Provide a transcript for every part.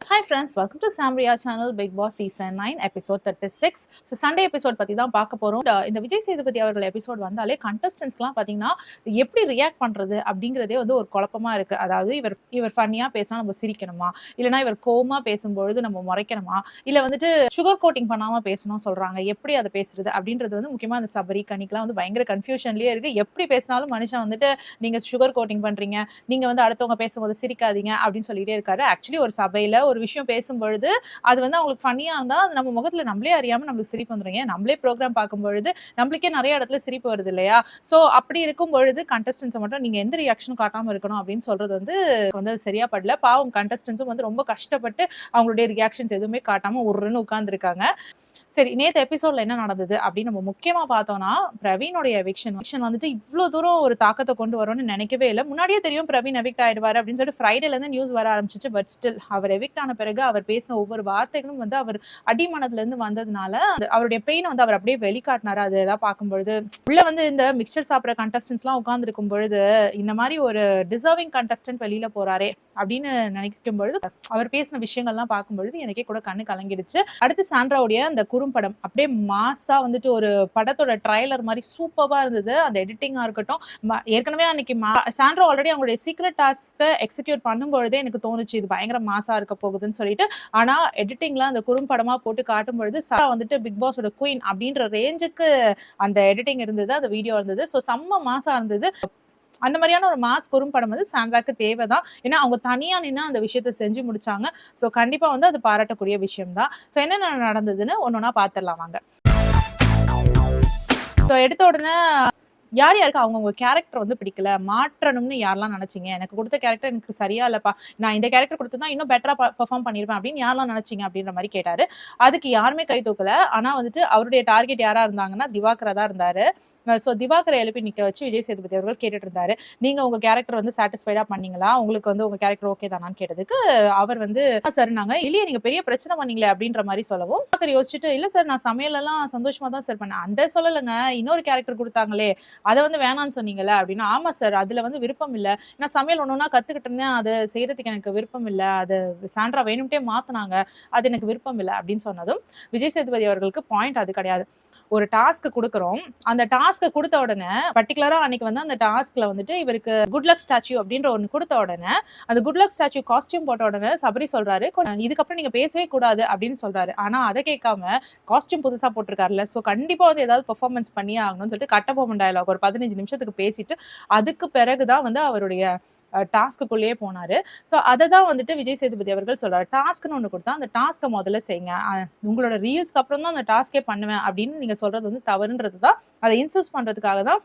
Hi friends, welcome to Samriya channel Big Boss season 9 episode 36. So Sunday episode பத்தி தான் பார்க்க போறோம். இந்த விஜய் சேதுபதி அவர்கள் எபிசோட் வந்தாலே கண்டஸ்டன்ட்ஸ்க்குலாம் பாத்தீங்கன்னா எப்படி ரியாக்ட் பண்றது அப்படிங்கிறதே வந்து ஒரு குழப்பமா இருக்கு. அதாவது இவர் ஃபன்னியா பேசினா நம்ம சிரிக்கணுமா, இல்லனா இவர் கோவமா பேசும்பொழுது நம்ம முறைக்கணுமா, இல்ல வந்துட்டு சுகர் கோட்டிங் பண்ணாம பேசணும் சொல்றாங்க. எப்படி அதை பேசுறது அப்படின்றது வந்து முக்கியமா அந்த சபரி கனிக்கெல்லாம் வந்து பயங்கர கன்ஃபியூஷன்லயே இருக்கு. எப்படி பேசினாலும் மனுஷன் வந்துட்டு நீங்க சுகர் கோட்டிங் பண்றீங்க, நீங்க வந்து அடுத்தவங்க பேசும்போது சிரிக்காதீங்க அப்படின்னு சொல்லிட்டே இருக்காரு. ஆக்சுவலி ஒரு சபையில ஒரு விஷயம் பேசும்பொழுது அது வந்து அவங்களுக்கு ஃபன்னியா இருந்தா அது நம்ம முகத்துல நம்மளே அறியாம நம்மளுக்கு சிரிப்பு வந்துரும். ஏன் நம்மளே ப்ரோக்ராம் பார்க்கும்பொழுது நம்மளுக்கே நிறைய இடத்துல சிரிப்பு வருது இல்லையா? சோ அப்படி இருக்கும் பொழுது கண்டஸ்டன்ஸை மட்டும் நீங்க எந்த ரியாக்ஷனும் காட்டாம இருக்கணும் அப்படின்னு சொல்றது வந்து சரியா படல. பாவம் கண்டஸ்டன்ஸும் வந்து ரொம்ப கஷ்டப்பட்டு அவங்களுடைய ரியாக்ஷன்ஸ் எதுவுமே காட்டாம உருன்னு உட்கார்ந்துருக்காங்க. சரி, நேத்து எபிசோட்ல என்ன நடந்தது அப்படின்னு நம்ம முக்கியமா பார்த்தோம்னா, பிரவீனோட எவிக்ஷன் வந்துட்டு இவ்வளவு தூரம் ஒரு தாக்கத்தை கொண்டு வரும்னு நினைக்கவே இல்லை. முன்னாடியே தெரியும் பிரவீன் எவிக்ட் ஆயிடுவாரு அப்படின்னு சொல்லிட்டு ஃப்ரைடேல இருந்து நியூஸ் வர ஆரம்பிச்சிச்சு. பட் ஸ்டில் அவர் எவிக்ட் ஆன பிறகு அவர் பேசின ஒவ்வொரு வார்த்தைகளும் வந்து அவர் அடிமனதுல இருந்து வந்ததுனால அவருடைய பெயின் வந்து அவர் அப்படியே வெளிக்காட்டினாரு. அதெல்லாம் பார்க்கும்பொழுது உள்ள வந்து இந்த மிக்சர் சாப்பிட்ற கண்டஸ்டன்ஸ் எல்லாம் உட்கார்ந்து இருக்கும் பொழுது இந்த மாதிரி ஒரு டிசர்விங் கண்டஸ்டன்ட் வெளியில போறாரே அப்படின்னு நினைக்கும் பொழுது அவர் பேசின விஷயங்கள்லாம் பார்க்கும்பொழுது எனக்கே கூட கண்ணு கலங்கிடுச்சு. அடுத்து சாண்ட்ராவுடைய அந்த குறும்படம் அப்படியே மாசா வந்துட்டு ஒரு படத்தோட ட்ரைலர் மாதிரி சூப்பரா இருந்தது. அந்த எடிட்டிங்கா இருக்கட்டும், ஏற்கனவே அன்னைக்கு சாண்ட்ரா ஆல்ரெடி அவங்களுடைய சீக்ரெட் டாஸ்க்கை எக்ஸிக்யூட் பண்ணும்பொழுதே எனக்கு தோணுச்சு இது பயங்கர மாசா இருக்க போகுதுன்னு சொல்லிட்டு. ஆனா எடிட்டிங்ல அந்த குறும்படமா போட்டு காட்டும் பொழுது சாரா வந்துட்டு பிக் பாஸோட குயின் அப்படின்ற ரேஞ்சுக்கு அந்த எடிட்டிங் இருந்தது, அந்த வீடியோ இருந்தது. ஸோ செம்ம மாசா இருந்தது. அந்த மாதிரியான ஒரு மாஸ் குறும்படம் வந்து சாண்ட்ராக்கு தேவைதான். ஏன்னா அவங்க தனியா நின்று அந்த விஷயத்த செஞ்சு முடிச்சாங்க. ஸோ கண்டிப்பா வந்து அது பாராட்டக்கூடிய விஷயம் தான். ஸோ என்னென்ன நடந்ததுன்னு ஒன்னொன்னா பார்த்துடலாம் வாங்க. ஸோ எடுத்த உடனே யார் யாருக்கு அவங்கவுங்க கேரக்டர் வந்து பிடிக்கல, மாற்றணும்னு யாரெல்லாம் நினைச்சீங்க, எனக்கு கொடுத்த கேரக்டர் எனக்கு சரியா இல்லப்பா, நான் இந்த கேரக்டர் கொடுத்துதான் இன்னும் பெட்டரா பெர்ஃபார்ம் பண்ணிருப்பேன் அப்படின்னு யாரெல்லாம் நினைச்சீங்க அப்படின்ற மாதிரி கேட்டாரு. அதுக்கு யாருமே கை தூக்கல. ஆனா வந்துட்டு அவருடைய டார்கெட் யாரா இருந்தாங்கன்னா திவாகரா தான் இருந்தாரு. ஸோ திவாகரை எழுப்பி நிக்க வச்சு விஜய் சேதுபதி அவர்கள் கேட்டுட்டு இருந்தாரு, நீங்க உங்க கேரக்டர் வந்து சாட்டிஸ்ஃபைடா பண்ணீங்களா, உங்களுக்கு வந்து உங்க கேரக்டர் ஓகே தானான்னு கேட்டதுக்கு அவர் வந்து சார் நாங்க இல்லையே நீங்க பெரிய பிரச்சனை பண்ணீங்களே அப்படின்ற மாதிரி சொல்லவும் திவாகர் யோசிச்சுட்டு இல்ல சார் நான் சமையல் எல்லாம் சந்தோஷமா தான் சார் பண்ணேன், அந்த சொல்லலைங்க இன்னொரு கேரக்டர் கொடுத்தாங்களே அதை வந்து வேணான்னு சொன்னீங்கல்ல அப்படின்னா, ஆமா சார் அதுல வந்து விருப்பம் இல்ல, நான் சமையல் ஒண்ணுன்னா கத்துக்கிட்டு இருந்தேன், அது செய்யறதுக்கு எனக்கு விருப்பம் இல்ல, அது சாண்ட்ரா வேணும்ட்டே மாத்தினாங்க, அது எனக்கு விருப்பம் இல்லை அப்படின்னு சொன்னதும் விஜய் சேதுபதி அவர்களுக்கு பாயிண்ட் அது கிடையாது. ஒரு டாஸ்க் கொடுக்குறோம், அந்த டாஸ்க் கொடுத்த உடனே பர்டிகுலரா அன்னைக்கு வந்து அந்த டாஸ்க்ல வந்துட்டு இவருக்கு குட் லக் ஸ்டாச்சு அப்படின்ற ஒன்று கொடுத்த உடனே அந்த குட் லக் ஸ்டாச்சு காஸ்டியூம் போட்ட உடனே சபரி சொல்றாரு இதுக்கப்புறம் நீங்க பேசவே கூடாது அப்படின்னு சொல்றாரு. ஆனா அதை கேட்காம காஸ்டியூம் புதுசா போட்டிருக்காருல்ல, ஸோ கண்டிப்பா வந்து ஏதாவது பெர்ஃபார்மன்ஸ் பண்ணியே ஆகணும்னு சொல்லிட்டு கட்டபொம்மன் டயலாக் ஒரு 15 நிமிஷத்துக்கு பேசிட்டு அதுக்கு பிறகுதான் வந்து அவருடைய டாஸ்க்குள்ளேயே போனாரு. ஸோ அதை தான் வந்துட்டு விஜய் சேதுபதி அவர்கள் சொல்றாரு, டாஸ்க்னு ஒன்று கொடுத்தா அந்த டாஸ்க்கை முதல்ல செய்யுங்க, உங்களோட ரீல்ஸ்க்கு அப்புறம் தான் அந்த டாஸ்கே பண்ணுவேன் அப்படின்னு நீங்க சொல்றது வந்து தவறுன்றது தான், அதை இன்சூஸ் பண்றதுக்காக தான்.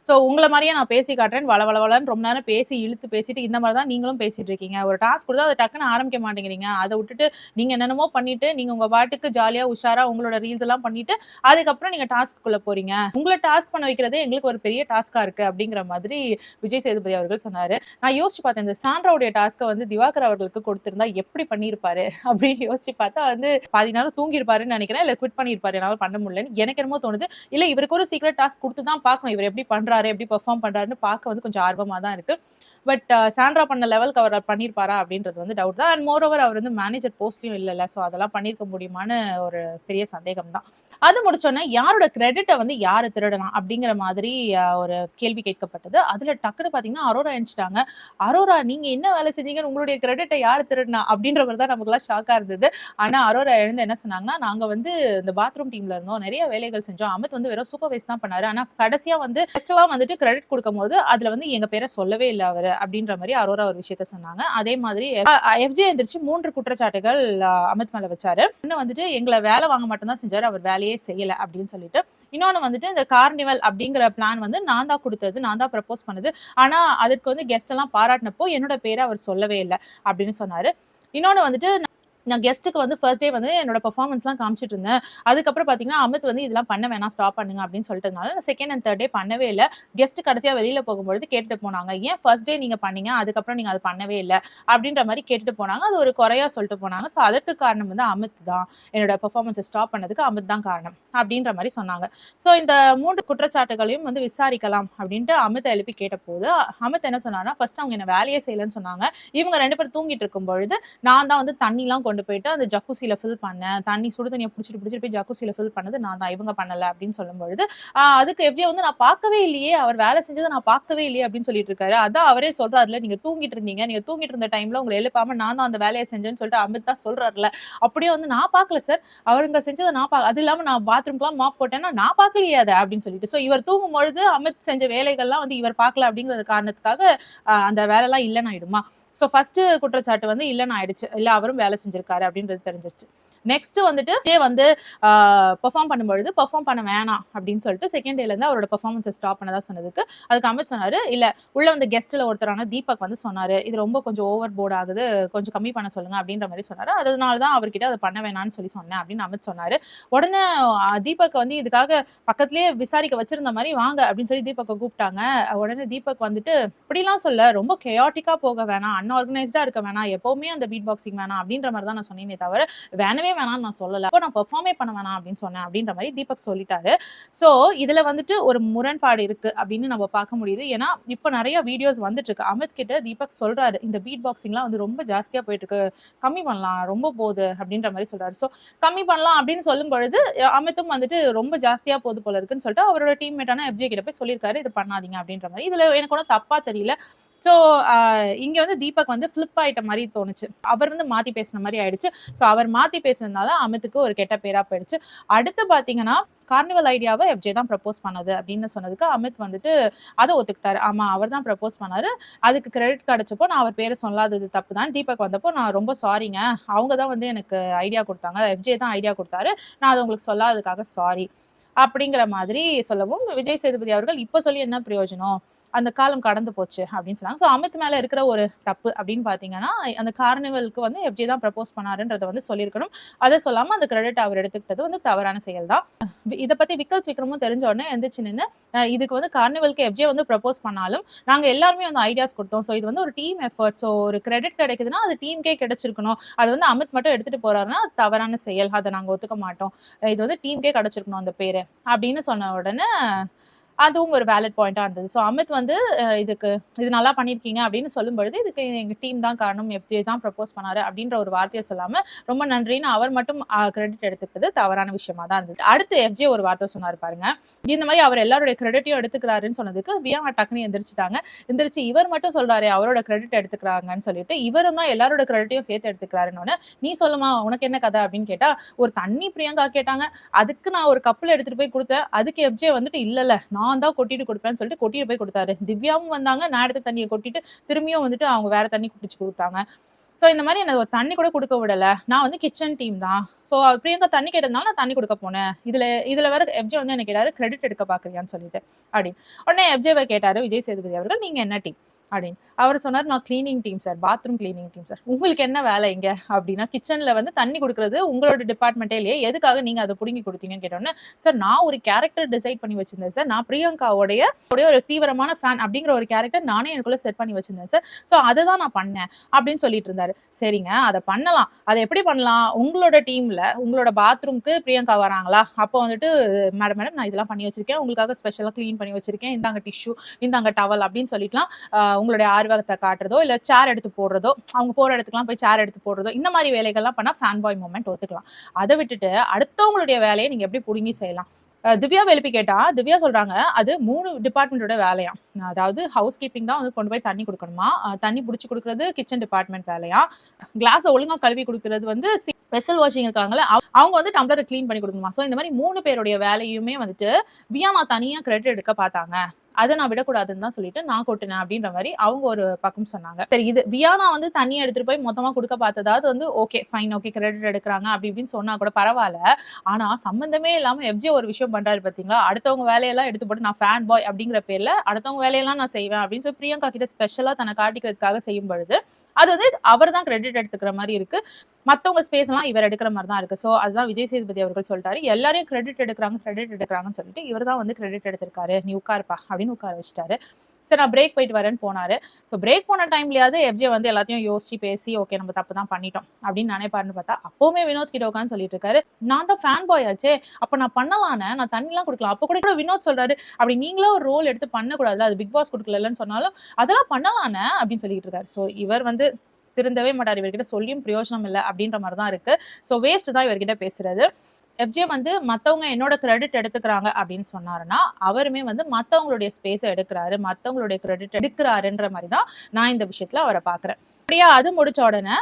ஸோ உங்களை மாதிரியே நான் பேசி காட்டுறேன் வளவளன்னு ரொம்ப நேரம் பேசி இழுத்து பேசிட்டு இந்த மாதிரி தான் நீங்களும் பேசிட்டு இருக்கீங்க. ஒரு டாஸ்க் கொடுத்தா அதை டக்குன்னு ஆரம்பிக்க மாட்டேங்கிறீங்க, அதை விட்டுட்டு நீங்க என்னென்னமோ பண்ணிட்டு நீங்க உங்க பாட்டுக்கு ஜாலியா உஷாரா உங்களோட ரீல்ஸ் எல்லாம் பண்ணிட்டு அதுக்கப்புறம் நீங்க டாஸ்க்குள்ள போறீங்க, உங்களை டாஸ்க் பண்ண வைக்கிறதே எங்களுக்கு ஒரு பெரிய டாஸ்கா இருக்கு அப்படிங்கிற மாதிரி விஜய் சேதுபதி அவர்கள் சொன்னாரு. நான் யோசிச்சு பார்த்தேன் இந்த சாண்ட்ராவுடைய டாஸ்க்கை வந்து திவாகர் அவர்களுக்கு கொடுத்திருந்தா எப்படி பண்ணியிருப்பாரு அப்படின்னு யோசிச்சு பார்த்தா வந்து பாதி நேரம் தூங்கியிருப்பாருன்னு நினைக்கிறேன், இல்லை குவிட் பண்ணியிருப்பாரு என்னால பண்ண முடியலன்னு எனக்கு என்னமோ தோணுது. இல்லை இவருக்கு ஒரு சீக்ரெட் டாஸ்க் கொடுத்து தான் பார்க்கணும், இவர் எப்படி பண்றாரு எப்படி பெர்ஃபார்ம் பண்றாருன்னு பார்க்க வந்து கொஞ்சம் ஆர்வமா தான் இருக்கு. பட் சாண்ட்ரா பண்ண லெவலுக்கு அவர் பண்ணியிருப்பாரா அப்படின்றது வந்து டவுட் தான். அண்ட் மோர் ஓவர் அவர் வந்து மேனேஜர் போஸ்ட்லயும் இல்லைல்ல, ஸோ அதெல்லாம் பண்ணியிருக்க முடியுமான்னு ஒரு பெரிய சந்தேகம் தான். அது முடிச்சோன்னே யாரோட கிரெடிட்டை வந்து யாரு திருடலாம் அப்படிங்கிற மாதிரி ஒரு கேள்வி கேட்கப்பட்டது. அதுல டக்குன்னு பாத்தீங்கன்னா அரோரா எழுந்துட்டாங்க. அரோரா நீங்க என்ன வேலை செஞ்சீங்கன்னு உங்களுடைய கிரெடிட்டை யாரு திருடினா அப்படின்ற மாதிரி தான் நமக்குலாம் ஷாக்கா இருந்தது. ஆனா அரோரா எழுந்து என்ன சொன்னாங்கன்னா, நாங்க வந்து இந்த பாத்ரூம் டீம்ல இருந்தோம், நிறைய வேலைகள் செஞ்சோம், அமித் வந்து வெறும் சூப்பர்வைஸ் தான் பண்ணாரு, ஆனா கடைசியா வந்து டெஸ்ட் எல்லாம் வந்துட்டு கிரெடிட் கொடுக்கும் போது அதுல வந்து எங்க பேரை சொல்லவே இல்லை அவரு அப்படின்ற மாதிரி அரோரா ஒரு விஷயத்த சொன்னாங்க. அதே மாதிரி எஃப்ஜே எந்திரிச்சு 3 குற்றச்சாட்டுகள் அமித் மேல வச்சாரு. இன்னும் வந்துட்டு எங்களை வேலை வாங்க மட்டும் தான் செஞ்சாரு, அவர் வேலையே செய்யல அப்படின்னு சொல்லிட்டு. இன்னொன்னு வந்துட்டு இந்த கார்னிவல் அப்படிங்கிற பிளான் வந்து நான் தான் கொடுத்தது, நான் தான் ப்ரப்போஸ் பண்ணது, ஆனா அதுக்கு வந்து கெஸ்ட் எல்லாம் பாராட்டினப்போ என்னோட பேரை அவர் சொல்லவே இல்லை அப்படின்னு சொன்னாரு. இன்னொன்னு வந்துட்டு நான் கெஸ்ட்டுக்கு வந்து ஃபர்ஸ்ட் டே வந்து என்னோட பெர்ஃபார்மன்ஸ்லாம் காமிச்சிட்டு இருந்தேன். அதுக்கப்புறம் பார்த்தீங்கன்னா, அமித் வந்து இதெல்லாம் பண்ண வேணாம், ஸ்டாப் பண்ணுங்க அப்படின்னு சொல்லிட்டதுனால, நான் செகண்ட் அண்ட் தேர்ட் டே பண்ணவே இல்ல. கெஸ்ட் கடைசியா வெளியில போகும்பொழுது கேட்டுட்டு போனாங்க. ஏன் ஃபர்ஸ்ட் டே நீங்க பண்ணீங்க, அதுக்கப்புறம் நீங்க அத பண்ணவே இல்ல அப்படின்ற மாரி கேட்டுட்டு போனாங்க. அது ஒரு குறையா சொல்லிட்டு போனாங்க. ஸோ அதற்கு காரணம் வந்து அமித் தான். என்னோட பெர்ஃபார்மன்ஸ ஸ்டாப் பண்ணதுக்கு அமித் தான் காரணம் அப்படின்ற மாரி சொன்னாங்க. ஸோ இந்த 3 குற்றச்சாட்டுகளையும் வந்து விசாரிக்கலாம் அப்படின்ட்டு அமித்த எழுப்பி கேட்டபோது, அமித் என்ன சொன்னார்னா, ஃபர்ஸ்ட் அவங்க என்ன வேலையே செய்யலன்னு சொன்னாங்க. இவங்க 2 பேரும் தூங்கிட்டு இருக்கும்பொழுது, நான் தான் வந்து தண்ணிலாம் கொண்டு போயிட்டு அந்த ஜக்கூசில ஃபில் பண்ணேன். சுடு தண்ணிய புடிச்சிட்டு போய் ஜக்கூசில ஃபில் பண்ணது நான் தான். இவங்க பண்ணல அப்படின்னு சொல்லும்பொழுது, அதுக்கு எஃப்ஜே வந்து நான் பார்க்கவே இல்லையே! அவர் வேலை செஞ்சத நான் பார்க்கவே இல்லையே! அப்படின்னு சொல்லிட்டு இருக்காரு. அதான் அவரே சொல்றாருல்ல, நீங்க தூங்கிட்டு இருந்தீங்க. நீங்க தூங்கிட்டு இருந்த டைம்ல உங்கள எழுப்பாம நான் தான் அந்த வேலைய செஞ்சேன்னு சொல்லிட்டு அமித் தான் சொல்றாருல்ல. அப்படியே வந்து நான் பார்க்கல சார். அவருங்க செஞ்சத நான் அது இல்லாம நான் பாத்ரூம்க்குலாம் மாப் போட்டேன்னா, நான் பார்க்கலையே அத அப்படின்னு சொல்லிட்டு. ஸோ இவர் தூங்கும்பொழுது அமித் செஞ்ச வேலைகள்லாம் வந்து இவர் பார்க்கல அப்படிங்கிற காரணத்துக்காக அந்த வேலைலாம் இல்லன்னு ஆயிடுமா? ஸோ ஃபர்ஸ்ட் குற்றச்சாட்டு வந்து இல்லன்னு ஆயிடுச்சு. இல்ல அவரும் வேலை செஞ்சிருக்காரு அப்படின்றது தெரிஞ்சிருச்சு. நெக்ஸ்ட் வந்துட்டு வந்து பெர்ஃபார்ம் பண்ணும்பொழுது பெர்ஃபார்ம் பண்ண வேணாம் அப்படின்னு சொல்லிட்டு செகண்ட் டேல இருந்து அவரோட பெர்ஃபார்மன்ஸை ஸ்டாப் பண்ணதா சொன்னதுக்கு அதுக்கு அமித் சொன்னாரு, இல்ல உள்ள வந்து கெஸ்ட்ல ஒருத்தரான தீபக் வந்து சொன்னாரு, இது ரொம்ப கொஞ்சம் ஓவர் போர்ட் ஆகுது, கொஞ்சம் கம்மி பண்ண சொல்லுங்க அப்படின்ற மாதிரி சொன்னாரு. அதனால தான் அவர்கிட்ட அதை பண்ண வேணாம்னு சொல்லி சொன்னேன் அப்படின்னு அமித் சொன்னாரு. உடனே தீபக் வந்து இதுக்காக பக்கத்துலயே விசாரிக்க வச்சிருந்த மாதிரி வாங்க அப்படின்னு சொல்லி தீபக்கை கூப்பிட்டாங்க. உடனே தீபக் வந்துட்டு இப்படிலாம் சொல்ல ரொம்ப கெயாட்டிக்கா போக வேணாம், அன்ஆர்கனைஸ்டா இருக்க வேணாம், எப்பவுமே அந்த பீட் பாக்ஸிங் வேணாம் அப்படின்ற மாதிரி தான் நான் சொன்னேனே தவிர வேணவே வேணாம்னு நான் சொல்லல. அப்போ நான் பெர்ஃபார்மே பண்ண வேணாம் அப்படின்னு சொன்னேன் அப்படின்ற மாதிரி தீபக் சொல்லிட்டாரு. சோ இதுல வந்துட்டு ஒரு முரண்பாடு இருக்கு அப்படின்னு நம்ம பார்க்க முடியுது. ஏன்னா இப்ப நிறைய வீடியோஸ் வந்துட்டு இருக்கு. அமித் கிட்ட தீபக் சொல்றாரு, இந்த பீட் பாக்ஸிங்லாம் வந்து ரொம்ப ஜாஸ்தியா போயிட்டு இருக்கு, கம்மி பண்ணலாம், ரொம்ப போகுது அப்படின்ற மாதிரி சொல்றாரு. சோ கம்மி பண்ணலாம் அப்படின்னு சொல்லும் பொழுது அமித்தும் வந்துட்டு ரொம்ப ஜாஸ்தியா போகுது போல இருக்குன்னு சொல்லிட்டு அவரோட டீம்மேட்டான எஃப்ஜே கிட்ட போய் சொல்லியிருக்காரு, இது பண்ணாதீங்க அப்படின்ற மாதிரி. இதுல எனக்கு ஒன்றும் தப்பா தெரியல. ஸோ இங்க வந்து தீபக் வந்து ஃபிளிப் ஆயிட்ட மாதிரி தோணுச்சு. அவர் வந்து மாத்தி பேசின மாதிரி ஆயிடுச்சு. ஸோ அவர் மாத்தி பேசுனதுனால அமித்துக்கு ஒரு கெட்ட பேரா போயிடுச்சு. அடுத்து பாத்தீங்கன்னா கார்னிவல் ஐடியாவை எஃப்ஜே தான் ப்ரப்போஸ் பண்ணது அப்படின்னு சொன்னதுக்கு அமித் வந்துட்டு அதை ஒத்துக்கிட்டாரு. ஆமா அவர் தான் ப்ரப்போஸ் பண்ணாரு, அதுக்கு கிரெடிட் கிடைச்சப்போ நான் அவர் பேரை சொல்லாதது தப்பு தான். தீபக் வந்தப்போ நான் ரொம்ப சாரிங்க, அவங்க தான் வந்து எனக்கு ஐடியா கொடுத்தாங்க, எஃப்ஜே தான் ஐடியா கொடுத்தாரு, நான் அதை உங்களுக்கு சொல்லாததுக்காக சாரி அப்படிங்கிற மாதிரி சொல்லவும், விஜய் சேதுபதி அவர்கள் இப்ப சொல்லி என்ன பிரயோஜனம், அந்த காலம் கடந்து போச்சு அப்படின்னு சொன்னாங்க. ஸோ அமித் மேல இருக்கிற ஒரு தப்பு அப்படின்னு பாத்தீங்கன்னா, அந்த கார்னிவலுக்கு வந்து எஃப்ஜே தான் ப்ரப்போஸ் பண்ணாருன்றதை வந்து சொல்லியிருக்கணும். அதை சொல்லாம அந்த கிரெடிட் அவர் எடுத்துக்கிட்டது வந்து தவறான செயல் தான். இதை பத்தி விக்கல்ஸ் விக்ரமும் தெரிஞ்ச உடனே எந்திரிச்சு நின்று இதுக்கு வந்து கார்னிவலுக்கு எஃப்ஜே வந்து ப்ரப்போஸ் பண்ணாலும் நாங்க எல்லாருமே வந்து ஐடியாஸ் கொடுத்தோம். ஸோ இது வந்து ஒரு டீம் எஃபர்ட். ஸோ ஒரு கிரெடிட் கிடைக்குதுன்னா அது டீமுக்கே கிடைச்சிருக்கணும். அது வந்து அமித் மட்டும் எடுத்துட்டு போறாருன்னா அது தவறான செயல், அதை நாங்க ஒத்துக்க மாட்டோம். இது வந்து டீமுக்கே கிடைச்சிருக்கணும் அந்த பேரு அப்படின்னு சொன்ன உடனே அதுவும் ஒரு வேலிட் பாயிண்டா இருந்தது. ஸோ அமித் வந்து இது நல்லா பண்ணியிருக்கீங்க அப்படின்னு சொல்லும்பொழுது, இதுக்கு எங்க டீம் தான் காரணம், எஃப்ஜே தான் ப்ரப்போஸ் பண்ணாரு அப்படின்ற ஒரு வார்த்தையை சொல்லாம ரொம்ப நன்றின்னு அவர் மட்டும் கிரெடிட் எடுத்துக்கிறது தவறான விஷயமா தான் இருந்தது. அடுத்து எஃப்ஜே ஒரு வார்த்தை சொன்னார் பாருங்க, இந்த மாதிரி அவர் எல்லாருடைய கிரெடிட்டையும் எடுத்துக்கிறாருன்னு சொன்னதுக்கு வியா டக்குன்னு எந்திரிச்சிட்டாங்க. எந்திரிச்சு இவர் மட்டும் சொல்றாரு அவரோட கிரெடிட் எடுத்துக்கிறாங்கன்னு சொல்லிட்டு, இவரும் தான் எல்லாரோட கிரெடிட்டையும் சேர்த்து எடுத்துக்கிறாருன்னு, நீ சொல்லுமா உனக்கு என்ன கதை அப்படின்னு கேட்டா, ஒரு தண்ணி பிரியங்கா கேட்டாங்க, அதுக்கு நான் ஒரு கப்பில் எடுத்துட்டு போய் கொடுத்தேன், அதுக்கு எஃப்ஜே வந்துட்டு இல்ல நான் தான் கொட்டிட்டு கொடுப்பேன்னு சொல்லிட்டு கொட்டிட்டு போய் கொடுத்தாரு. திவ்யாவும் வந்தாங்க, நான் எடுத்த தண்ணியை கொட்டிட்டு திரும்பியும் வந்துட்டு அவங்க வேற தண்ணி குடிச்சு கொடுத்தாங்க. சோ இந்த மாதிரி எனக்கு ஒரு தண்ணி கூட கொடுக்க விடல. நான் வந்து கிச்சன் டீம் தான். சோ பிரியங்கா தண்ணி கேட்டதுனால நான் தண்ணி கொடுக்க போனேன். இதுல வேற எஃப்ஜே வந்து என்ன கேட்டாரு, கிரெடிட் எடுக்க பாக்குறியான்னு சொல்லிட்டு அப்படின்னு. உடனே எஃப்ஜேவை கேட்டாரு விஜய் சேதுபதி அவர்கள், நீங்க என்ன டீம் அப்படின்னு. அவர் சொன்னார், நான் cleaning team sir, bathroom cleaning team sir. உங்களுக்கு என்ன வேலை இங்க அப்படின்னா, கிச்சன்ல வந்து தண்ணி கொடுக்கறது உங்களோட டிபார்ட்மெண்ட்டே இல்லையே, எதுக்காக நீங்க அதை புடுங்கி கொடுத்தீங்கன்னு கேட்டோன்னே, சார் நான் ஒரு கேரக்டர் டிசைட் பண்ணி வச்சிருந்தேன் சார், நான் பிரியங்காவுடைய ஒரு தீவிரமான ஃபேன் அப்படிங்கிற ஒரு கேரக்டர் நானே எனக்குள்ள செட் பண்ணி வச்சிருந்தேன் சார், ஸோ அதை தான் நான் பண்ணேன் அப்படின்னு சொல்லிட்டு இருந்தாரு. சரிங்க அதை பண்ணலாம், அதை எப்படி பண்ணலாம், உங்களோட டீம்ல உங்களோட பாத்ரூம்க்கு பிரியங்கா வராங்களா, அப்போ வந்துட்டு மேடம் நான் இதெல்லாம் பண்ணி வச்சிருக்கேன், உங்களுக்காக ஸ்பெஷலாக கிளீன் பண்ணி வச்சிருக்கேன், இந்தாங்க டிஷ்யூ, இந்தாங்க டவல் அப்படின்னு சொல்லிட்டுலாம் உங்களுடைய ஆர்வத்தை காட்டுறதோ இல்ல சேர் எடுத்து போடுறதோ, அவங்க போற இடத்துக்குலாம் போய் சேர் எடுத்து போடுறதோ, இந்த மாதிரி வேலைகள்லாம் பண்ணா ஃபேன் பாய் மூமெண்ட் ஒத்துக்கலாம். அதை விட்டுட்டு அடுத்தவங்களுடைய வேலையை நீங்க எப்படி புடுங்கி செய்யலாம். திவ்யாவை எழுப்பி கேட்டா திவ்யா சொல்றாங்க அது 3 டிபார்ட்மெண்டோட வேலையா. அதாவது ஹவுஸ் கீப்பிங் தான் வந்து கொண்டு போய் தண்ணி கொடுக்கணுமா, தண்ணி பிடிச்சி கொடுக்கறது கிச்சன் டிபார்ட்மெண்ட் வேலையா, கிளாஸை ஒழுங்கா கழுவி கொடுக்கறது வந்து வெசல் வாஷிங் இருக்காங்களே அவங்க வந்து டம்ளரை கிளீன் பண்ணி கொடுக்கணுமா. ஸோ இந்த மாதிரி 3 பேருடைய வேலையுமே வந்துட்டு வியானா தனியா கிரெடிட் எடுக்க பார்த்தாங்க, அதை நான் விடக்கூடாதுன்னு தான் சொல்லிட்டு நான் கொட்டினேன் அப்படின்ற மாதிரி அவங்க ஒரு பக்கம் சொன்னாங்க. சரி இது வியானா வந்து தண்ணி எடுத்துட்டு போய் மொத்தமா கொடுக்க பார்த்ததாவது வந்து ஓகே ஃபைன், ஓகே கிரெடிட் எடுக்கிறாங்க அப்படி இப்படின்னு சொன்னா கூட பரவாயில்ல. ஆனா சம்பந்தமே இல்லாம எஃப்ஜே ஒரு விஷயம் பண்றாரு பாத்தீங்களா, அடுத்தவங்க வேலையெல்லாம் எடுத்து போட்டு நான் ஃபேன் பாய் அப்படிங்கிற பேர்ல அடுத்தவங்க வேலையெல்லாம் நான் செய்வேன் அப்படின்னு சொல்லி பிரியங்கா கிட்ட ஸ்பெஷலா தன்னை காட்டிக்கிறதுக்காக செய்யும் பொழுது அது வந்து அவர் தான் கிரெடிட் எடுத்துக்கிற மாதிரி இருக்கு. மத்தவங்க ஸ்பேஸ் எல்லாம் இவர் எடுக்கிற மாதிரி தான் இருக்கு. சோ அதுதான் விஜய் சேதுபதி அவர்கள் சொல்லிட்டாரு. எல்லாரையும் கிரெடிட் எடுக்கிறாங்கன்னு சொல்லிட்டு இவர் தான் வந்து கிரெடிட் எடுத்திருக்காரு. நீ உட்காருப்பா அப்படின்னு உட்கார வச்சுட்டாரு. சரி நான் பிரேக் போயிட்டு வரேன்னு போனாரு. ஸோ பிரேக் போன டைம்லயாவது எஃப்ஜே வந்து எல்லாத்தையும் யோசிச்சு பேசி ஓகே நம்ம தப்பு தான் பண்ணிட்டோம் அப்படின்னு நினைப்பாருன்னு பார்த்தா அப்பவுமே வினோத் கிட்ட உட்காந்து சொல்லிட்டு இருக்காரு. நான் தான் ஃபேன் பாய் ஆச்சே, அப்ப நான் பண்ணலானே, நான் தண்ணிலாம் கொடுக்கலாம். அப்ப கூட வினோத் சொல்றாரு அப்படி நீங்களா ஒரு ரோல் எடுத்து பண்ணக்கூடாது, அது பிக் பாஸ் கொடுக்கலன்னு சொன்னாலும் அதெல்லாம் பண்ணலானே அப்படின்னு சொல்லிட்டு இருக்காரு. ஸோ இவர் வந்து திருந்தவே மாட்டார். இவர்கிட்ட சொல்லியும் பிரயோஜனம் இல்லை அப்படின்ற மாதிரி தான் இருக்கு. ஸோ வேஸ்ட் தான் இவர்கிட்ட பேசுறது. எஃப்ஜே வந்து மத்தவங்க என்னோட கிரெடிட் எடுத்துக்கிறாங்க அப்படின்னு சொன்னாருன்னா அவருமே வந்து மத்தவங்களுடைய ஸ்பேஸை எடுக்கிறாரு, மத்தவங்களுடைய கிரெடிட் எடுக்கிறாருன்ற மாதிரி தான் நான் இந்த விஷயத்துல அவரை பாக்குறேன். அப்படியே அது முடிச்ச உடனே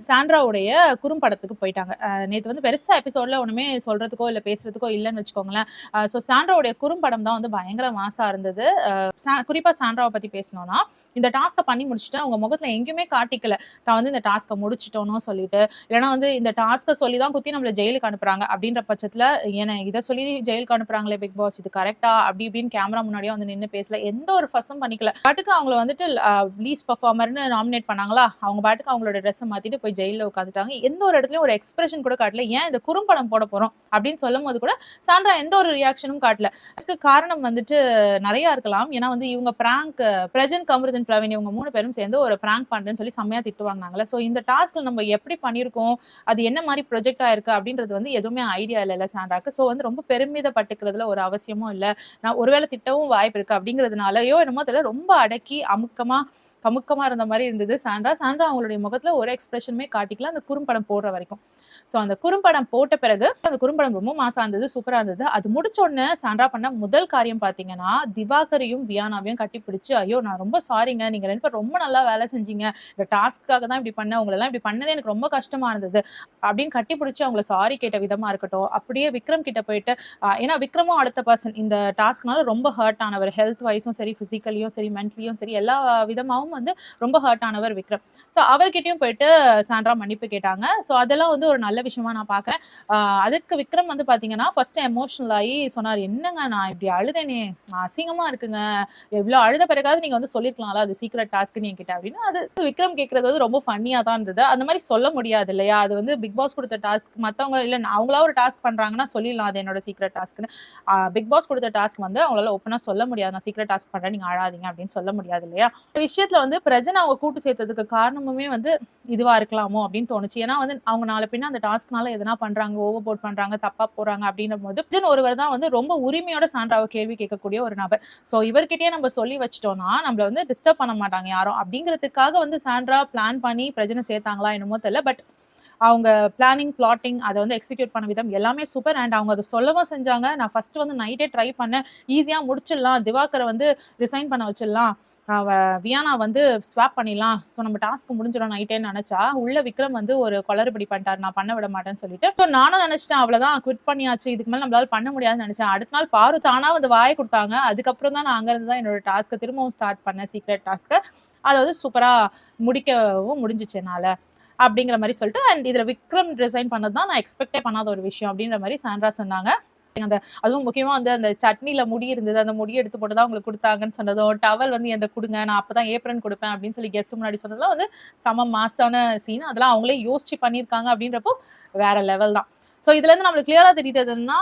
சாண்ட்ராவுடைய குறும்படத்துக்கு போயிட்டாங்க. நேற்று வந்து பெருசா எபிசோட்ல ஒண்ணுமே சொல்றதுக்கோ இல்லை பேசுறதுக்கோ இல்லைன்னு வச்சுக்கோங்களேன். ஸோ சாண்ட்ராவுடைய குறும்படம் தான் வந்து பயங்கர மாசா இருந்தது. குறிப்பா சாண்ட்ராவை பத்தி பேசணும்னா இந்த டாஸ்க்கை பண்ணி முடிச்சுட்டு அவங்க முகத்துல எங்கேயுமே காட்டிக்கல தான் வந்து இந்த டாஸ்க்கை முடிச்சிட்டோன்னு சொல்லிட்டு, இல்லைன்னா வந்து இந்த டாஸ்க்கை சொல்லி தான் குத்தி நம்மள ஜெயிலுக்கு அனுப்புறாங்க அப்படின்ற பட்சத்துல ஏன்னா இதை சொல்லி ஜெயிலுக்கு அனுப்புறாங்களே பிக் பாஸ் இது கரெக்டா அப்படி இப்படின்னு கேமரா முன்னாடியே வந்து நின்று பேசல, எந்த ஒரு ஃபஸ்ஸும் பண்ணிக்கல. பாட்டுக்கு அவங்கள வந்துட்டு லீஸ்ட் பர்ஃபார்மர்னு நாமினேட் பண்ணாங்களா, அவங்க பாட்டுக்கு அவங்களோட ட்ரெஸ்ஸை மாத்திட்டு போய் ஜெயில உட்காந்துட்டாங்க. எந்த ஒரு இடத்துலயும் ஒரு எக்ஸ்பிரஷன் கூட காட்டல. ஏன் இந்த குறும்படம் போட போறோம் அப்படின்னு சொல்லும் போது கூட சாண்ட்ரா எந்த ஒரு ரியாக்ஷனும் காட்டல. அதுக்கு காரணம் வந்துட்டு நிறைய இருக்கலாம். ஏன்னா வந்து இவங்க பிராங்க் பிரஜன், கமருதன், பிரவீன் இவங்க 3 பேரும் சேர்ந்து ஒரு பிராங்க் பண்றேன்னு சொல்லி செம்மையா திட்டு வாங்கினாங்கல்ல. ஸோ இந்த டாஸ்க்ல நம்ம எப்படி பண்ணியிருக்கோம், அது என்ன மாதிரி ப்ரொஜெக்ட் ஆயிருக்கு அப்படின்றது வந்து எதுவுமே ஐடியா இல்லைல்ல சாண்ட்ராக்கு. ஸோ வந்து ரொம்ப பெருமிதப்பட்டுக்கிறதுல ஒரு அவசியமும் இல்லை. நான் ஒருவேளை திட்டவும் வாய்ப்பு இருக்கு அப்படிங்கிறதுனாலயோ என்னமோ தெரியல ரொம்ப அடக்கி கமுக்கமா இருந்த மாதிரி இருந்தது சாண்ட்ரா. அவங்களுடைய முகத்துல ஒரு எக்ஸ்பிரஷனுமே காட்டிக்கல அந்த குறும்படம் போடுற வரைக்கும். ஸோ அந்த குறும்படம் போட்ட பிறகு அந்த குறும்படம் ரொம்ப மாசா இருந்தது, சூப்பரா இருந்தது. அது முடிச்ச உடனே சாண்ட்ரா பண்ண முதல் காரியம் பாத்தீங்கன்னா திவாகரையும் வியானாவையும் கட்டிப்பிடிச்சு, ஐயோ நான் ரொம்ப சாரிங்க, நீங்க 2 பேரும் ரொம்ப நல்லா வேலை செஞ்சீங்க, இந்த டாஸ்க்காக தான் இப்படி பண்ண, உங்களை எல்லாம் இப்படி பண்ணதே எனக்கு ரொம்ப கஷ்டமா இருந்தது அப்படின்னு கட்டிப்பிடிச்சு அவங்களை சாரி கேட்ட விதமா இருக்கட்டும். அப்படியே விக்ரம் கிட்ட போயிட்டு ஏன்னா விக்ரமும் அடுத்த பர்சன் இந்த டாஸ்க்னால ரொம்ப ஹர்ட் ஆனவர், ஹெல்த் வைஸும் சரி, பிசிக்கலியும் சரி, மென்டலியும் சரி, எல்லா விதமாவும் வந்து ரொம்ப ஹர்ட் ஆனவர் விக்ரம். ஸோ அவர்கிட்டயும் போயிட்டு சாண்ட்ரா மன்னிப்பு கேட்டாங்க. ஸோ அதெல்லாம் வந்து ஒரு நல்ல விஷயமா நான் பாக்குறேன். அதுக்கு விக்ரம் வந்து பாத்தீங்கன்னா ஃபர்ஸ்ட் எமோஷனல் ஆகி சொன்னார், என்னங்க நான் இப்படி அழுதேனே, அசிங்கமா இருக்குங்க, எவ்வளவு அழுத பிறகாவது நீங்க வந்து சொல்லிருக்கலாம்ல அது சீக்ரெட் டாஸ்க் என்கிட்ட அப்படின்னு. அது விக்ரம் கேட்கறது வந்து ரொம்ப ஃபன்னியா தான் இருந்தது. அந்த மாதிரி சொல்ல முடியாது இல்லையா, அது வந்து பிக் பாஸ் கொடுத்த டாஸ்க். மத்தவங்க இல்ல அவங்களா ஒரு டாஸ்க் பண்றாங்கன்னா சொல்லிடலாம் அது என்னோட சீக்ரெட் டாஸ்க்னு. பிக் பாஸ் கொடுத்த டாஸ்க் வந்து அவங்களால ஓப்பனா சொல்ல முடியாது, நான் சீக்ரெட் டாஸ்க் பண்றேன் நீங்க அழாதீங்க அப்படின்னு சொல்ல முடியாது இல்லையா. இந்த விஷயத்துல வந்து பிரஜனை அவங்க கூட்டு சேர்த்ததுக்கு காரணமுமே வந்து இதுவா இருக்கலாமோ அப்படின்னு தோணுச்சு. ஏன்னா வந்து அவங்க நாளை பின்ன அந்த டாஸ்க்னால எதனா பண்றாங்க, ஓவர் போட் பண்றாங்க, தப்பா போறாங்க அப்படின்ற போது ஒருவர் தான் வந்து ரொம்ப உரிமையோட சாண்ட்ராவை கேள்வி கேட்கக்கூடிய ஒரு நபர். சோ இவர்கிட்டயே நம்ம சொல்லி வச்சிட்டோம்னா நம்மள வந்து டிஸ்டர்ப் பண்ண மாட்டாங்க யாரும் அப்படிங்கிறதுக்காக வந்து சாண்ட்ரா பிளான் பண்ணி பிரச்சனை சேர்த்தாங்களா என்னமோ தெரியல. பட் அவங்க பிளானிங், பிளாட்டிங் அதை வந்து எக்ஸிக்யூட் பண்ண விதம் எல்லாமே சூப்பர். அண்ட் அவங்க அதை சொல்லவும் செஞ்சாங்க. நான் ஃபர்ஸ்ட் வந்து நைட்டே ட்ரை பண்ணேன், ஈஸியா முடிச்சிடலாம், திவாகரை வந்து ரிசைன் பண்ண வச்சிடலாம், வியானா வந்து ஸ்வாப் பண்ணிடலாம், ஸோ நம்ம டாஸ்க் முடிஞ்சிடும் நைட்டேன்னு நினைச்சா உள்ள விக்ரம் வந்து ஒரு குளறுபடி பண்ணிட்டார், நான் பண்ண விட மாட்டேன்னு சொல்லிட்டு. ஸோ நானும் நினைச்சிட்டேன் அவ்வளவுதான் குவிட் பண்ணியாச்சு, இதுக்கு மேலே நம்மளால பண்ண முடியாதுன்னு நினைச்சேன். அடுத்த நாள் பாரு தானா வந்து வாயை கொடுத்தாங்க. அதுக்கப்புறம் தான் நான் அங்கிருந்து தான் என்னோட டாஸ்க்கை திரும்பவும் ஸ்டார்ட் பண்ணேன், சீக்ரெட் டாஸ்க்கை. அதை வந்து சூப்பரா முடிக்கவும் முடிஞ்சிச்சு என்னால அப்படிங்கிற மாதிரி சொல்லிட்டு. அண்ட் இதுல விக்ரம் ரிசைன் பண்ணது தான் நான் எக்ஸ்பெக்டே பண்ணாத ஒரு விஷயம் அப்படின்ற மாதிரி சாண்ட்ரா சொன்னாங்க. அந்த அதுவும் முக்கியமா வந்து அந்த சட்னில முடி இருந்தது, அந்த முடியை எடுத்து போட்டு தான் உங்களுக்கு கொடுத்தாங்கன்னு சொன்னதும், டவல் வந்து எந்த கொடுங்க, நான் அப்பதான் ஏப்ரன் கொடுப்பேன் அப்படின்னு சொல்லி கெஸ்ட் முன்னாடி சொன்னதெல்லாம் வந்து செம மாசான சீன். அதெல்லாம் அவங்களே யோசிச்சு பண்ணியிருக்காங்க அப்படின்றப்போ வேற லெவல் தான். சோ இதுல இருந்து நம்மளுக்கு கிளியரா தெரியுதுன்னா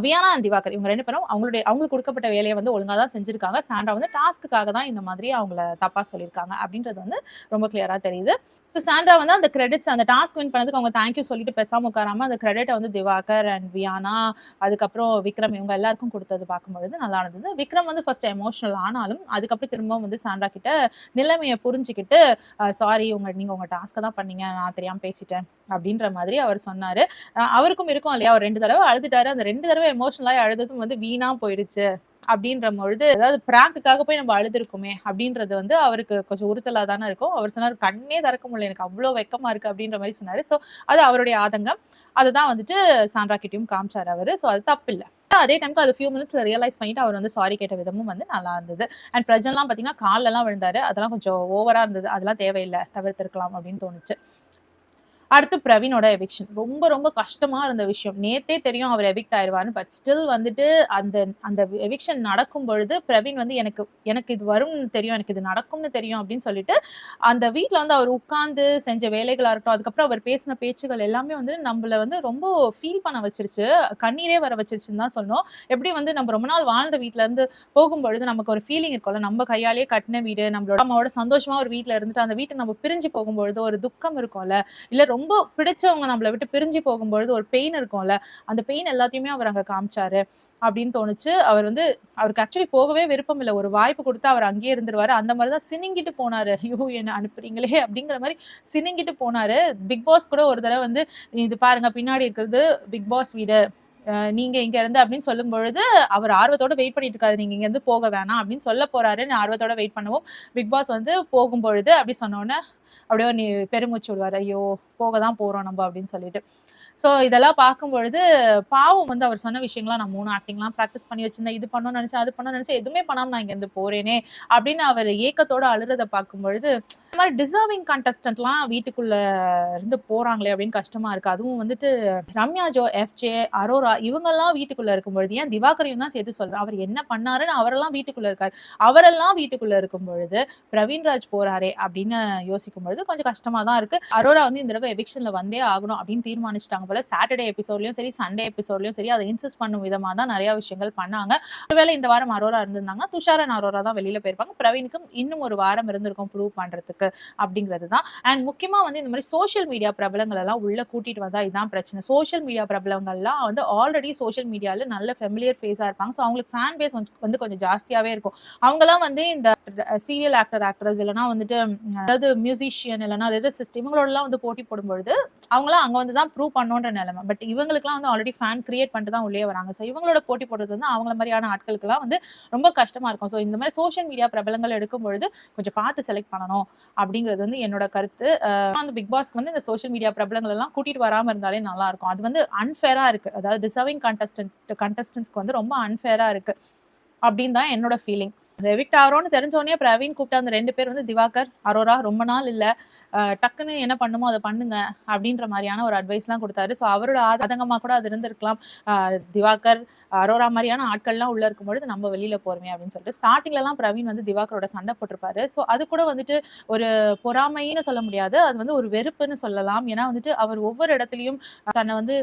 வியானா அண்ட் திவாகர் இவங்க 2 பேரும் அவங்களுக்கு கொடுக்கப்பட்ட வேலையை வந்து ஒழுங்கா தான் செஞ்சிருக்காங்க. சாண்ட்ரா வந்து டாஸ்க்குக்காக தான் இந்த மாதிரி அவங்கள தப்பா சொல்லியிருக்காங்க அப்படின்றது வந்து ரொம்ப கிளியரா தெரியுது. ஸோ சாண்ட்ரா வந்து அந்த கிரெடிட்ஸ் அந்த டாஸ்க் வின் பண்ணதுக்கு அவங்க தேங்க்யூ சொல்லிட்டு பேசாம உட்காராம அந்த கிரெடிட்டை வந்து திவாகர் அண்ட் வியானா அதுக்கப்புறம் விக்ரம் இவங்க எல்லாருக்கும் கொடுத்தது பார்க்கும்பொழுது நல்லா இருந்தது. விக்ரம் வந்து ஃபர்ஸ்ட் எமோஷனல் ஆனாலும் அதுக்கப்புறம் திரும்பவும் வந்து சாண்ட்ரா கிட்ட நிலைமையை புரிஞ்சுக்கிட்டு சாரி நீங்க உங்க டாஸ்க்கை தான் பண்ணீங்க, நான் தெரியாம பேசிட்டேன் அப்படின்ற மாதிரி அவர் சொன்னாரு. அவருக்கும் இருக்கும் இல்லையா, ஒரு 2 தடவை அழுதுட்டாரு, அந்த 2 தடவை எமோஷனலாகி அழுதும் வந்து வீணா போயிடுச்சு அப்படின்ற பொழுது அதாவது பிராங்குக்காக போய் நம்ம அழுதுருக்குமே அப்படின்றது வந்து அவருக்கு கொஞ்சம் உறுத்தலா தானே இருக்கும். அவர் சொன்னார் கண்ணே திறக்க முடியல, எனக்கு அவ்வளோ வெக்கமா இருக்கு அப்படின்ற மாதிரி சொன்னாரு. ஸோ அது அவருடைய ஆதங்கம், அதுதான் வந்துட்டு சாண்ட்ரா கிட்டயும் காமிச்சார் அவரு. ஸோ அது தப்பு இல்லை. அதே டைமுக்கு அது ஃபியூ மினிட்ஸ்ல ரியலைஸ் பண்ணிட்டு அவர் வந்து சாரி கேட்ட விதமும் வந்து நல்லா இருந்தது. அண்ட் பிரஜன்லாம் பார்த்தீங்கன்னா காலெல்லாம் விழுந்தாரு, அதெல்லாம் கொஞ்சம் ஓவரா இருந்தது, அதெல்லாம் தேவையில்லை, தவிர்த்திருக்கலாம் அப்படின்னு தோணுச்சு. அடுத்து பிரவீனோட எவிக்ஷன். ரொம்ப ரொம்ப கஷ்டமா இருந்த விஷயம். நேத்தே தெரியும் அவர் எவிக்ட் ஆயிருவாருன்னு. பட் ஸ்டில் வந்துட்டு அந்த அந்த எவிக்ஷன் நடக்கும் பொழுது பிரவீன் வந்து எனக்கு எனக்கு இது வரும்னு தெரியும். எனக்கு இது நடக்கும்னு தெரியும் அப்படின்னு சொல்லிட்டு, அந்த வீட்ல வந்து அவர் உட்கார்ந்து செஞ்ச வேலைகளா இருக்கட்டும், அதுக்கப்புறம் அவர் பேசின பேச்சுகள் எல்லாமே வந்து நம்மள வந்து ரொம்ப ஃபீல் பண்ண வச்சுருச்சு. கண்ணீரே வர வச்சுருச்சுன்னு தான் சொல்லணும். எப்படி வந்து நம்ம ரொம்ப நாள் வாழ்ந்த வீட்ல இருந்து போகும்பொழுது நமக்கு ஒரு ஃபீலிங் இருக்கும்ல. நம்ம கையாலேயே கட்டின வீடு, நம்மளோட அம்மாவோட சந்தோஷமா ஒரு வீட்ல இருந்துட்டு, அந்த வீட்ட நம்ம பிரிஞ்சு போகும்பொழுது ஒரு துக்கம் இருக்கும்ல. இல்ல ரொம்ப பிடிச்சவங்க நம்மள விட்டு பிரிஞ்சு போகும்பொழுது ஒரு பெயின் இருக்கும்ல. அந்த பெயின் எல்லாத்தையுமே அவர் அங்க காமிச்சாரு அப்படின்னு தோணுச்சு. அவர் வந்து அவருக்கு ஆக்சுவலி போகவே விருப்பம் இல்ல. ஒரு வாய்ப்பு குடுத்தா அவர் அங்கேயே இருந்துருவாரு. அந்த மாரி தான் சிணுங்கிட்டு போனாரு. ஐயோ! என்ன அனுப்புறீங்களே அப்படிங்கிற மாரி சிணுங்கிட்டு போனாரு. பிக் பாஸ் கூட ஒரு தடவ வந்து இது பாருங்க பின்னாடி இருக்கிறது பிக் பாஸ் வீடு. நீங்க இங்க இருந்து அப்படின்னு சொல்லும்பொழுது, அவர் ஆர்வத்தோட வெயிட் பண்ணிட்டு இருக்காரு. நீங்க இங்க இருந்து போக வேணாம் அப்படின்னு சொல்ல போறாருன்னு ஆர்வத்தோட வெயிட் பண்ணவும், பிக் பாஸ் வந்து போகும்பொழுது அப்படி சொன்னோனே, அப்படியே பெருமூச்சு விடுவாரு. ஐயோ! போக தான் போறோம் நம்ப அப்படின்னு சொல்லிட்டு. ஸோ இதெல்லாம் பார்க்கும்பொழுது, பாவம் வந்து அவர் சொன்ன விஷயங்கள்லாம் நான் 3 ஆக்டிங்லாம் பிராக்டிஸ் பண்ணி வச்சிருந்தேன். இது பண்ணணும்னு நெனச்சேன், அது பண்ணணும்னு நெனச்சேன். எதுவுமே பண்ணாம நான் இங்கேருந்து போறேனே! அப்படின்னு அவர் ஏக்கத்தோட அழுறத பார்க்கும்பொழுது, இந்த மாரி டிசர்விங் கண்டஸ்டன்ட்லாம் வீட்டுக்குள்ள இருந்து போறாங்களே அப்படின்னு கஷ்டமா இருக்கு. அதுவும் வந்துட்டு ரம்யா ஜோ, எஃப்ஜே, அரோரா இவங்கலாம் வீட்டுக்குள்ள இருக்கும்பொழுது, ஏன் திவாகரையும் தான் சேர்த்து சொல்றேன். அவர் என்ன பண்ணாருன்னு அவரெல்லாம் வீட்டுக்குள்ள இருக்காரு. அவரெல்லாம் வீட்டுக்குள்ள இருக்கும் பொழுது, பிரவீன்ராஜ் போறாரே அப்படின்னு யோசிக்கும் பொழுது கொஞ்சம் கஷ்டமா தான் இருக்கு. அரோரா வந்து இந்த தடவ எவிக்ஷன்ல வந்தே ஆகணும் அப்படின்னு தீர்மானிச்சுட்டாங்க போல. சாட்டர்டே எபிசோட்லயும் சரி, சண்டே எபிசோட்லயும் சரி, அதை இன்சிஸ்ட் பண்ணும் விதமா தான் நிறைய விஷயங்கள் பண்ணாங்க. ஒருவேளை இந்த வாரம் அரோரா இருந்திருந்தாங்கன்னா, துஷார் அண்ட் அரோரா தான் வெளியில போயிருப்பாங்க. பிரவீனுக்கும் இன்னும் ஒரு வாரம் இருந்திருக்கும் ப்ரூவ் பண்றதுக்கு அப்படிங்கிறது தான். அண்ட் முக்கியமா வந்து இந்த மாதிரி சோஷியல் மீடியா பிரபலங்கள் எல்லாம் உள்ள கூட்டிட்டு வந்தா இதான் பிரச்சனை. சோஷியல் மீடியா பிரபலங்கள்லாம் வந்து ஆல்ரெடி சோஷியல் மீடியால நல்ல ஃபெமிலியர் ஃபேஸா இருப்பாங்க. ஸோ அவங்களுக்கு ஃபேன் பேஸ் வந்து கொஞ்சம் ஜாஸ்தியாவே இருக்கும். அவங்கலாம் வந்து இந்த சீரியல் ஆக்டர் ஆக்ட்ரஸ் இல்லைன்னா வந்துட்டு அதாவது மியூசிஷியன் இல்லைன்னா லிரிசிஸ்ட் இவங்களோடலாம் வந்து போட்டி போடும்பொழுது அவங்களாம் அங்க வந்து தான் ப்ரூவ் பண்ணுன்ற நிலைமை. பட் இவங்களுக்குலாம் வந்து ஆல்ரெடி ஃபேன் கிரியேட் பண்ணிட்டு தான் உள்ளே வராங்க. ஸோ இவங்களோட போட்டி போடுறது வந்து அவங்கள மாதிரியான ஆட்களுக்குலாம் வந்து ரொம்ப கஷ்டமா இருக்கும். ஸோ இந்த மாதிரி சோஷியல் மீடியா பிரபலங்கள் எடுக்கும் பொழுது கொஞ்சம் பார்த்து செலக்ட் பண்ணணும் அப்படிங்கிறது வந்து என்னோட கருத்து. அந்த பிக் பாஸ்க்கு வந்து இந்த சோஷியல் மீடியா பிரபலங்கள் எல்லாம் கூட்டிட்டு வராம இருந்தாலே நல்லா இருக்கும். அது வந்து அன்ஃபேரா இருக்கு. அதாவது டிசர்விங் கண்டஸ்டன்ட்ஸ்க்கு வந்து ரொம்ப அன்ஃபேரா இருக்கு அப்படின்னு தான் என்னோட ஃபீலிங். எவிக்ட் ஆகிறோம்னு தெரிஞ்சோடனே பிரவீன் கூப்பிட்ட அந்த 2 பேர் வந்து திவாகர், அரோரா ரொம்ப நாள் இல்ல. டக்குன்னு என்ன பண்ணுமோ அத பண்ணுங்க அப்படின்ற மாதிரியான ஒரு அட்வைஸ்லாம் குடுத்தாரு. ஸோ அவரோட ஆதங்கமா கூட அது இருந்திருக்கலாம். திவாகர், அரோரா மாதிரியான ஆட்கள்லாம் உள்ள இருக்கும்பொழுது நம்ம வெளியில போறோமே அப்படின்னு சொல்லிட்டு ஸ்டார்டிங்லலாம் பிரவீன் வந்து திவாகரோட சண்டை போட்டிருப்பாரு. ஸோ அது கூட வந்துட்டு ஒரு பொறாமைன்னு சொல்ல முடியாது. அது வந்து ஒரு வெறுப்புன்னு சொல்லலாம். ஏன்னா வந்துட்டு அவர் ஒவ்வொரு இடத்துலயும் தன்னை வந்து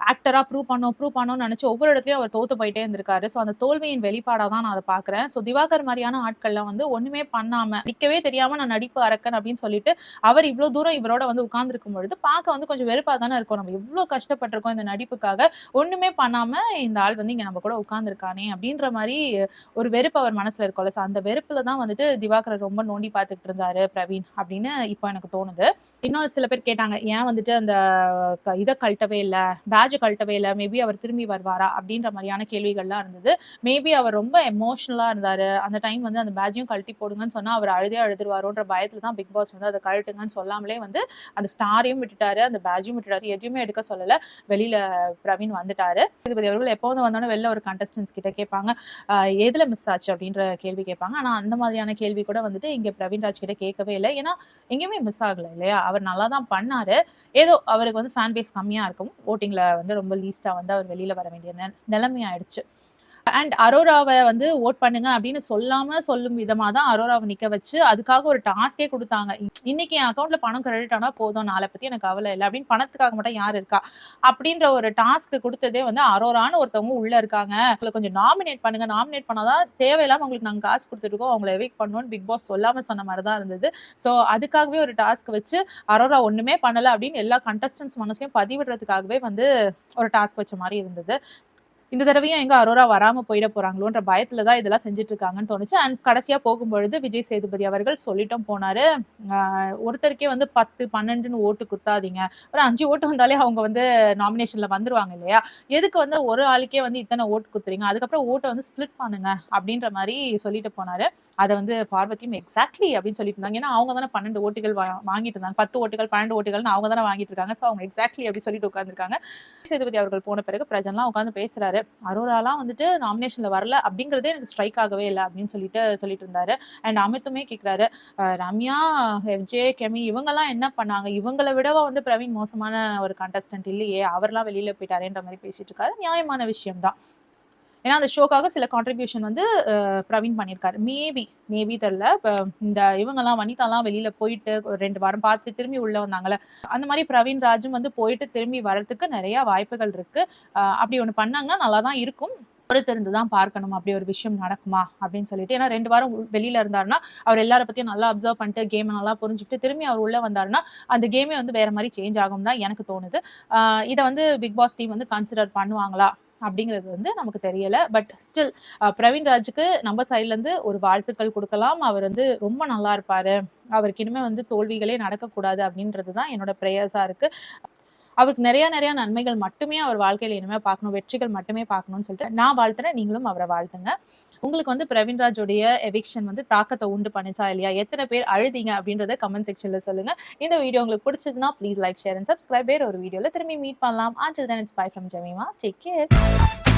ஆக்டரா ப்ரூவ் பண்ணணும்னு நினைச்சு ஒவ்வொரு இடத்துலயும் அவர் தோத்து போயிட்டே இருந்திருக்காரு. ஸோ அந்த தோல்வியின் வெளிப்பாடா தான் நான் அதை பார்க்குறேன். ஸோ திவாகர் மாதிரியான ஆட்கள்லாம் வந்து ஒண்ணுமே பண்ணாம நடிக்கவே தெரியாம நான் நடிப்பு அரக்கன் அப்படின்னு சொல்லிட்டு அவர் இவ்வளோ தூரம் இவரோட வந்து உட்கார்ந்துருக்கும் பொழுது பார்க்க வந்து கொஞ்சம் வெறுப்பா தானே இருக்கும். நம்ம எவ்வளோ கஷ்டப்பட்டிருக்கோம் இந்த நடிப்புக்காக, ஒண்ணுமே பண்ணாம இந்த ஆள் வந்து இங்க நம்ம கூட உட்கார்ந்துருக்கானே அப்படின்ற மாதிரி ஒரு வெறுப்பு அவர் மனசுல இருக்கும்ல. ஸோ அந்த வெறுப்புல தான் வந்துட்டு திவாகரை ரொம்ப நோண்டி பார்த்துட்டு இருந்தாரு பிரவீன் அப்படின்னு இப்போ எனக்கு தோணுது. இன்னும் சில பேர் கேட்டாங்க ஏன் வந்துட்டு அந்த இதை கழட்டவே இல்லை, பேட்ஜ் கழட்டவே இல்லை, மேபி அவர் திரும்பி வருவாரா அப்படின்ற மாதிரியான கேள்விகள்லாம் இருந்தது. மேபி அவர் ரொம்ப எமோஷனலா இருந்தாரு. அந்த டைம் வந்து அந்த பேட்ஜையும் கழட்டி போடுங்கன்னு சொன்னா அவர் அழுதுருவாரோன்ற பயத்துல தான் பிக் பாஸ் வந்து அதை கழட்டுங்கன்னு சொல்லாமலே வந்து அந்த ஸ்டாரையும் விட்டுட்டாரு, அந்த பேட்ஜையும் விட்டுட்டாரு, எதுவுமே எடுக்க சொல்லல. வெளியில பிரவீன் வந்துட்டாரு. சேதுபதி அவர்கள் எப்போ வந்து வந்தோடனே வெளில ஒரு கண்டஸ்டன்ஸ் கிட்ட கேட்பாங்க, எதுல மிஸ் ஆச்சு அப்படின்ற கேள்வி கேட்பாங்க. ஆனா அந்த மாதிரியான கேள்வி கூட வந்துட்டு இங்க பிரவீன்ராஜ் கிட்ட கேட்கவே இல்லை. ஏன்னா எங்கேயுமே மிஸ் ஆகல இல்லையா, அவர் நல்லா தான் பண்ணாரு. ஏதோ அவருக்கு வந்து ஃபேன் பேஸ் கம்மியா இருக்கும், ஓட்டிங்ல வந்து ரொம்ப லீஸ்டா வந்து அவர் வெளியில வர வேண்டிய நிலைமை ஆயிடுச்சு. அண்ட் அரோராவை வந்து ஓட் பண்ணுங்க அப்படின்னு சொல்லாம சொல்லும் விதமா தான் அரோராவை நிக்க வச்சு அதுக்காக ஒரு டாஸ்கே கொடுத்தாங்க. இன்னைக்கு என் அக்கௌண்ட்ல பணம் கிரெடிட் ஆனா போதும், நாளை பத்தி எனக்கு கவலை இல்லை அப்படின்னு பணத்துக்காக மட்டும் யார் இருக்கா அப்படின்ற ஒரு டாஸ்க் கொடுத்ததே வந்து அரோரான்னு ஒருத்தவங்க உள்ள இருக்காங்க, அவங்களை கொஞ்சம் நாமினேட் பண்ணுங்க, நாமினேட் பண்ணாதான் தேவையில்லாம உங்களுக்கு நாங்க காசு கொடுத்துருக்கோம், அவங்களை எவிக்ட் பண்ணணும்னு பிக் பாஸ் சொல்லாம சொன்ன மாதிரி தான் இருந்தது. ஸோ அதுக்காகவே ஒரு டாஸ்க் வச்சு அரோரா ஒண்ணுமே பண்ணல அப்படின்னு எல்லா கண்டஸ்டன்ஸ் மனசையும் பதிவிடுறதுக்காகவே வந்து ஒரு டாஸ்க் வச்ச மாதிரி இருந்தது. இந்த தடவையும் எங்க அரோரா வராம போயிட போறாங்களோன்ற பயத்துல தான் இதெல்லாம் செஞ்சுட்டு இருக்காங்கன்னு தோணுச்சு. அண்ட் கடைசியா போகும்பொழுது விஜய் சேதுபதி அவர்கள் சொல்லிட்டும் போனாரு, ஒருத்தருக்கே வந்து 10, 12ன்னு ஓட்டு குத்தாதீங்க, ஒரு 5 ஓட்டு வந்தாலே அவங்க வந்து நாமினேஷன்ல வந்துருவாங்க இல்லையா, எதுக்கு வந்து ஒரு ஆளுக்கே வந்து இத்தனை ஓட்டு குத்துறீங்க, அதுக்கப்புறம் ஓட்டை வந்து ஸ்பிளிட் பண்ணுங்க அப்படின்ற மாதிரி சொல்லிட்டு போனாரு. அதை வந்து பார்வதியும் எக்ஸாக்ட்லி அப்படின்னு சொல்லிட்டு இருந்தாங்க. ஏன்னா அவங்க தானே 12 ஓட்டுகள் வாங்கிட்டு இருந்தாங்க, 10 ஓட்டுகள் 12 ஓட்டுகள்னு அவங்க தானே வாங்கிட்டு இருக்காங்க. ஸோ அவங்க எக்ஸாக்ட்லி அப்படி சொல்லிட்டு உட்காந்துருக்காங்க. சேதுபதி அவர்கள் போன பிறகு பிரஜன்லாம் உட்காந்து பேசுறாரு. அரோராலாம் வந்துட்டு நாமினேஷன்ல வரல அப்படிங்கிறதே எனக்கு ஸ்ட்ரைக் ஆகவே இல்ல அப்படின்னு சொல்லிட்டு இருந்தாரு. அண்ட் அமித்துமே கேட்கிறாரு, ரம்யா, எஃப்ஜே, கெமி இவங்கலாம் என்ன பண்ணாங்க? இவங்கள விடவா வந்து பிரவீன் மோசமான ஒரு கண்டஸ்டன்ட் இல்லையே! அவர்லாம் வெளியில போயிட்டாரேன்ற மாரி பேசிட்டு இருக்காரு. நியாயமான விஷயம் தான். ஏன்னா அந்த ஷோக்காக சில கான்ட்ரிபியூஷன் வந்து பிரவீன் பண்ணியிருக்காரு. மேபி தெரியல. இந்த இவங்கலாம் வனிதாலாம் வெளியில போயிட்டு ஒரு 2 வாரம் பார்த்துட்டு திரும்பி உள்ள வந்தாங்கல்ல. அந்த மாரி பிரவீன் ராஜும் வந்து போயிட்டு திரும்பி வரதுக்கு நெறைய வாய்ப்புகள் இருக்கு. அப்படி ஒண்ணு பண்ணாங்கன்னா நல்லா தான் இருக்கும். பொறுத்திருந்து தான் பார்க்கணும். அப்படி ஒரு விஷயம் நடக்குமா? அப்படின்னு சொல்லிட்டு. ஏன்னா 2 வாரம் வெளியில இருந்தாருன்னா, அவர் எல்லார பத்தியும் நல்லா அப்சர்வ் பண்ணிட்டு, கேம நல்லா புரிஞ்சுக்கிட்டு, திரும்பி அவர் உள்ள வந்தாருன்னா, அந்த கேமே வந்து வேற மாரி சேஞ்ச் ஆகும்னு தான் எனக்கு தோணுது. இத வந்து பிக் பாஸ் டீம் வந்து கன்சிடர் பண்ணுவாங்களா? அப்படிங்கிறது வந்து நமக்கு தெரியல. பட் ஸ்டில் பிரவீன் ராஜுக்கு நம்ம சைட்ல இருந்து ஒரு வாழ்த்துக்கள் குடுக்கலாம். அவர் வந்து ரொம்ப நல்லா இருப்பாரு. அவருக்கு இனிமே வந்து தோல்விகளே நடக்கக்கூடாது அப்படின்றது தான் என்னோட பிரேயர்ஸா இருக்கு. அவருக்கு நெறைய நன்மைகள் மட்டுமே அவர் வாழ்க்கையில இனிமே பார்க்கணும். வெற்றிகள் மட்டுமே பார்க்கணும்னு சொல்லிட்டு நான் வாழ்த்துறேன். நீங்களும் அவர வாழ்த்துங்க. உங்களுக்கு வந்து பிரவீன்ராஜோடைய எவிக்ஷன் வந்து தாக்கத்த உண்டு பண்ணுச்சா இல்லையா? எத்தன பேர் அழுதீங்க அப்படின்றத கமெண்ட் செக்ஷன்ல சொல்லுங்க. இந்த வீடியோ உங்களுக்கு பிடிச்சதுன்னா please like, share and subscribe. வேற ஒரு வீடியோல திரும்பி மீட் பண்ணலாம். Until then it's bye from Jemima. Take care.